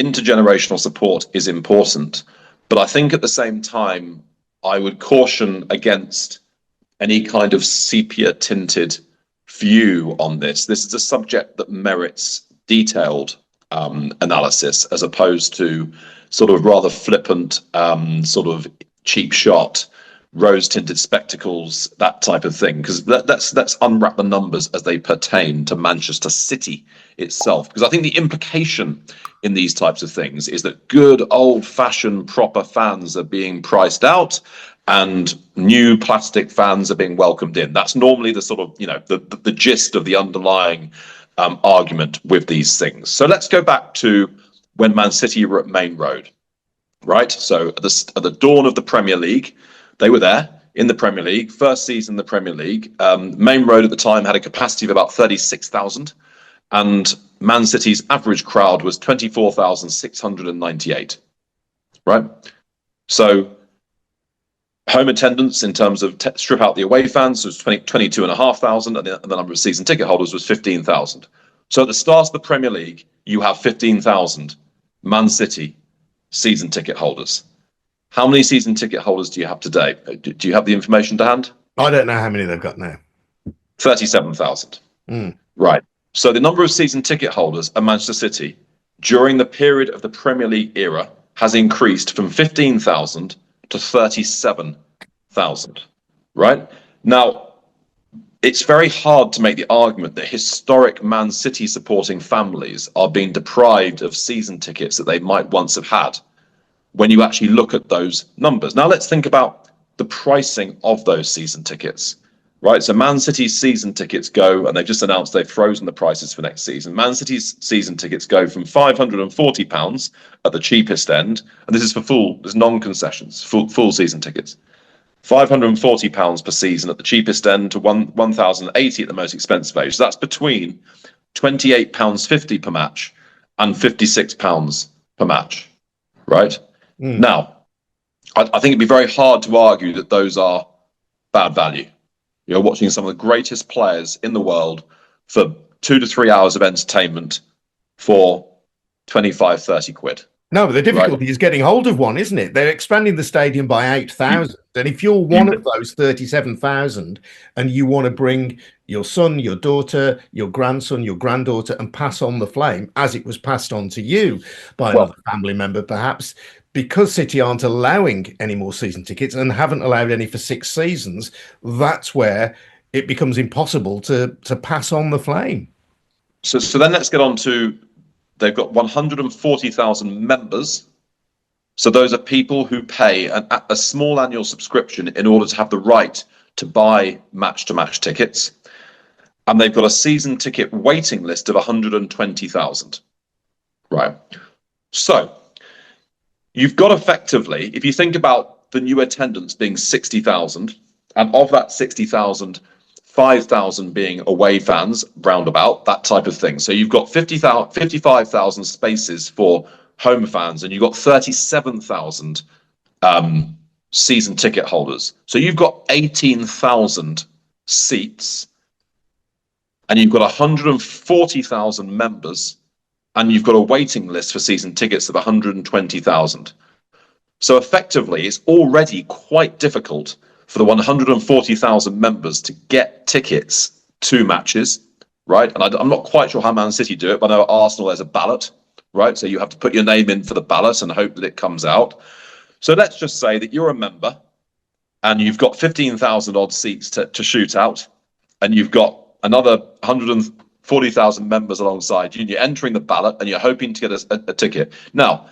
intergenerational support is important, but I think at the same time, I would caution against any kind of sepia-tinted view on this. This is a subject that merits detailed analysis as opposed to sort of rather flippant, sort of cheap shot, rose-tinted spectacles, that type of thing. Because let's unwrap the numbers as they pertain to Manchester City itself. Because I think the implication in these types of things is that good old-fashioned proper fans are being priced out and new plastic fans are being welcomed in. That's normally the sort of, the gist of the underlying argument with these things. So let's go back to when Man City were at Main Road, right? So at the dawn of the Premier League, they were there in the Premier League, first season in the Premier League. Main Road at the time had a capacity of about 36,000, and Man City's average crowd was 24,698, right? So home attendance in terms of strip out the away fans was 22,500, and the number of season ticket holders was 15,000. So at the start of the Premier League, you have 15,000 Man City season ticket holders. How many season ticket holders do you have today? Do you have the information to hand? I don't know how many they've got now. 37,000. Right. So the number of season ticket holders at Manchester City during the period of the Premier League era has increased from 15,000 to 37,000. Right? Now, it's very hard to make the argument that historic Man City supporting families are being deprived of season tickets that they might once have had when you actually look at those numbers. Now let's think about the pricing of those season tickets, right? So Man City's season tickets go, and they've just announced they've frozen the prices for next season. Man City's season tickets go from £540 at the cheapest end, and this is for there's non-concessions, full season tickets. £540 per season at the cheapest end to £1,080 at the most expensive age. So that's between £28.50 per match and £56 per match, right? Now, I think it'd be very hard to argue that those are bad value. You're watching some of the greatest players in the world for 2 to 3 hours of entertainment for 25, 30 quid. No, but the difficulty is getting hold of one, isn't it? They're expanding the stadium by 8,000. And if you're one of those 37,000 and you want to bring your son, your daughter, your grandson, your granddaughter, and pass on the flame as it was passed on to you by another family member, perhaps, because City aren't allowing any more season tickets and haven't allowed any for 6 seasons, that's where it becomes impossible to pass on the flame. So then let's get on to, they've got 140,000 members. So those are people who pay a small annual subscription in order to have the right to buy match-to-match tickets. And they've got a season ticket waiting list of 120,000. Right. So you've got effectively, if you think about the new attendance being 60,000, and of that 60,000, 5,000 being away fans, roundabout, that type of thing. So you've got 55,000 spaces for home fans, and you've got 37,000 season ticket holders. So you've got 18,000 seats, and you've got 140,000 members, and you've got a waiting list for season tickets of 120,000. So effectively, it's already quite difficult for the 140,000 members to get tickets to matches, right? And I'm not quite sure how Man City do it, but I know at Arsenal there's a ballot, right? So you have to put your name in for the ballot and hope that it comes out. So let's just say that you're a member and you've got 15,000 odd seats to shoot out, and you've got another 140,000 members alongside you, and you're entering the ballot and you're hoping to get a ticket. Now,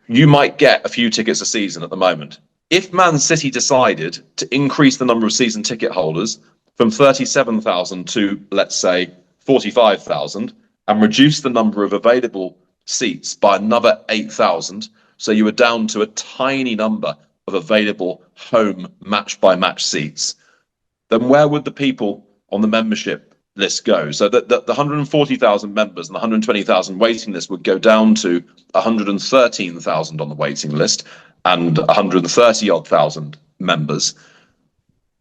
you might get a few tickets a season at the moment. If Man City decided to increase the number of season ticket holders from 37,000 to, let's say, 45,000, and reduce the number of available seats by another 8,000, so you were down to a tiny number of available home match-by-match seats, then where would the people on the membership list go? So that the 140,000 members and the 120,000 waiting list would go down to 113,000 on the waiting list and 130,000 members.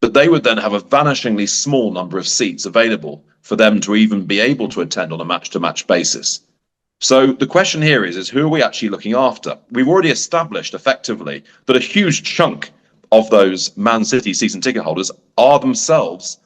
But they would then have a vanishingly small number of seats available for them to even be able to attend on a match-to-match basis. So the question here is who are we actually looking after? We've already established effectively that a huge chunk of those Man City season ticket holders are themselves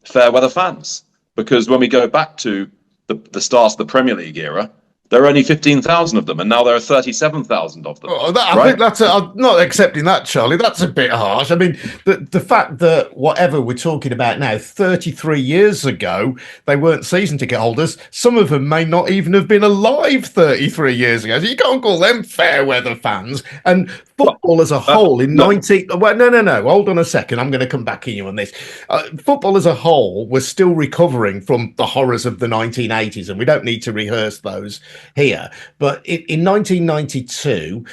fair weather fans. Because when we go back to the start of the Premier League era, there are only 15,000 of them, and now there are 37,000 of them. Oh, I right? think I'm not accepting that, Charlie. That's a bit harsh. I mean, the fact that whatever we're talking about now, 33 years ago, they weren't season ticket holders. Some of them may not even have been alive 33 years ago. So you can't call them fair weather fans. And football as a whole in 19... Well, no. Hold on a second. I'm going to come back at you on this. Football as a whole was still recovering from the horrors of the 1980s, and we don't need to rehearse those here. But in 1992,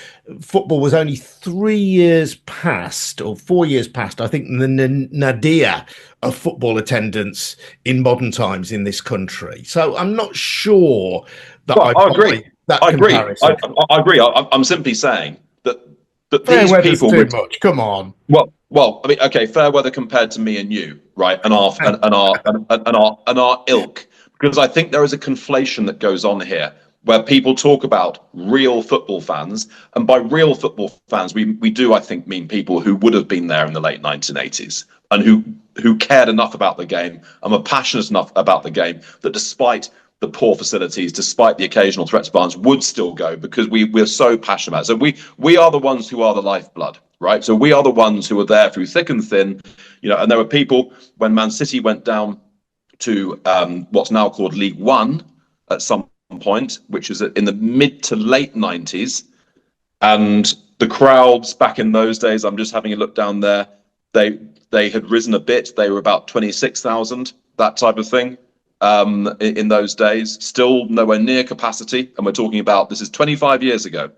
football was only 3 years past, or 4 years past, I think, the nadir of football attendance in modern times in this country. So I'm not sure that I agree. I agree. I'm simply saying that fair these people too much. Come on. Well, I mean, okay, fair weather compared to me and you, right, and our ilk, because I think there is a conflation that goes on here where people talk about real football fans, and by real football fans, we do, I think, mean people who would have been there in the late 1980s and who cared enough about the game and were passionate enough about the game that despite the poor facilities, despite the occasional threat to violence, would still go because we're so passionate about it. So we are the ones who are the lifeblood, right? So we are the ones who are there through thick and thin, and there were people when Man City went down to what's now called League One at some point, which is in the mid to late 90s, and the crowds back in those days, I'm just having a look down there, they had risen a bit. They were about 26,000, that type of thing. In those days, still nowhere near capacity, and we're talking about this is 25 years ago.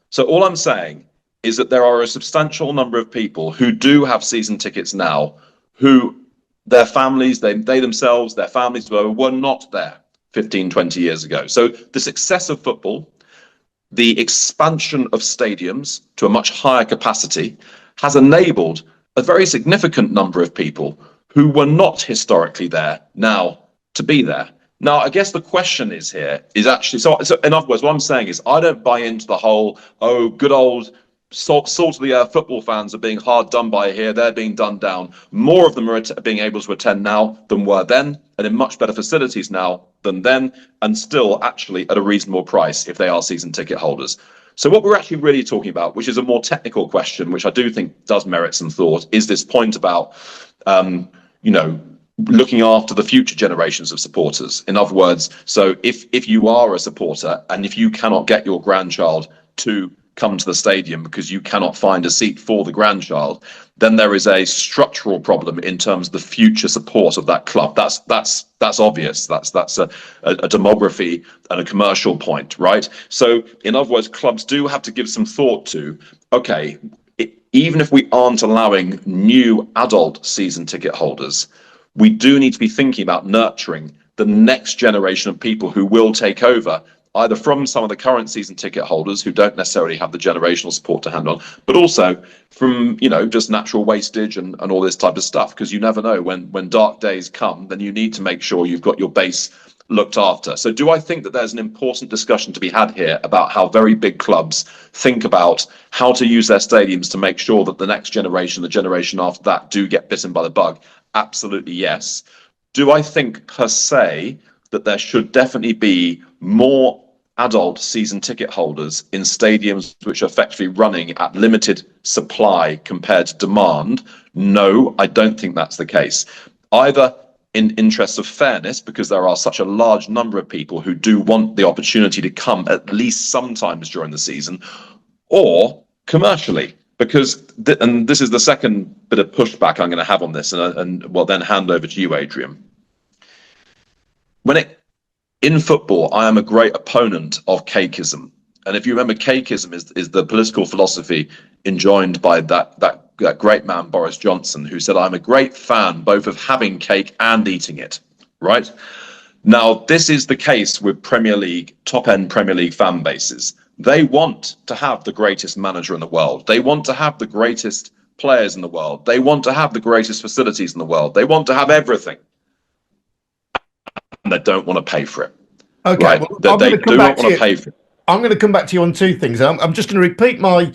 So all I'm saying is that there are a substantial number of people who do have season tickets now, who their families, they themselves, their families were not there 15, 20 years ago. So the success of football, the expansion of stadiums to a much higher capacity, has enabled a very significant number of people who were not historically there now to be there. Now, I guess the question is actually, so in other words, what I'm saying is I don't buy into the whole, good old salt of the earth football fans are being hard done by here. They're being done down. More of them are being able to attend now than were then, and in much better facilities now than then, and still actually at a reasonable price if they are season ticket holders. So what we're actually really talking about, which is a more technical question, which I do think does merit some thought, is this point about, looking after the future generations of supporters. In other words, so if you are a supporter and if you cannot get your grandchild to come to the stadium because you cannot find a seat for the grandchild, then there is a structural problem in terms of the future support of that club. That's obvious. That's a demography and a commercial point, right? So in other words, clubs do have to give some thought to, okay, even if we aren't allowing new adult season ticket holders, we do need to be thinking about nurturing the next generation of people who will take over, either from some of the current season ticket holders who don't necessarily have the generational support to hand on, but also from, just natural wastage and all this type of stuff, because you never know when dark days come, then you need to make sure you've got your base looked after. So do I think that there's an important discussion to be had here about how very big clubs think about how to use their stadiums to make sure that the next generation, the generation after that, do get bitten by the bug? Absolutely, yes. Do I think per se that there should definitely be more adult season ticket holders in stadiums which are effectively running at limited supply compared to demand? No, I don't think that's the case. Either in interests of fairness, because there are such a large number of people who do want the opportunity to come at least sometimes during the season, or commercially. Because, and this is the second bit of pushback I'm going to have on this, and well, then hand over to you, Adrian. In football, I am a great opponent of cakeism. And if you remember, cakeism is the political philosophy enjoined by that great man, Boris Johnson, who said, I'm a great fan both of having cake and eating it, right? Now, this is the case with Premier League, top-end Premier League fan bases. They want to have the greatest manager in the world. They want to have the greatest players in the world. They want to have the greatest facilities in the world. They want to have everything. And they don't want to pay for it. Okay, right? well, That I'm they going to come do not back to want to you. pay for. I'm going to come back to you on two things. I'm just going to repeat my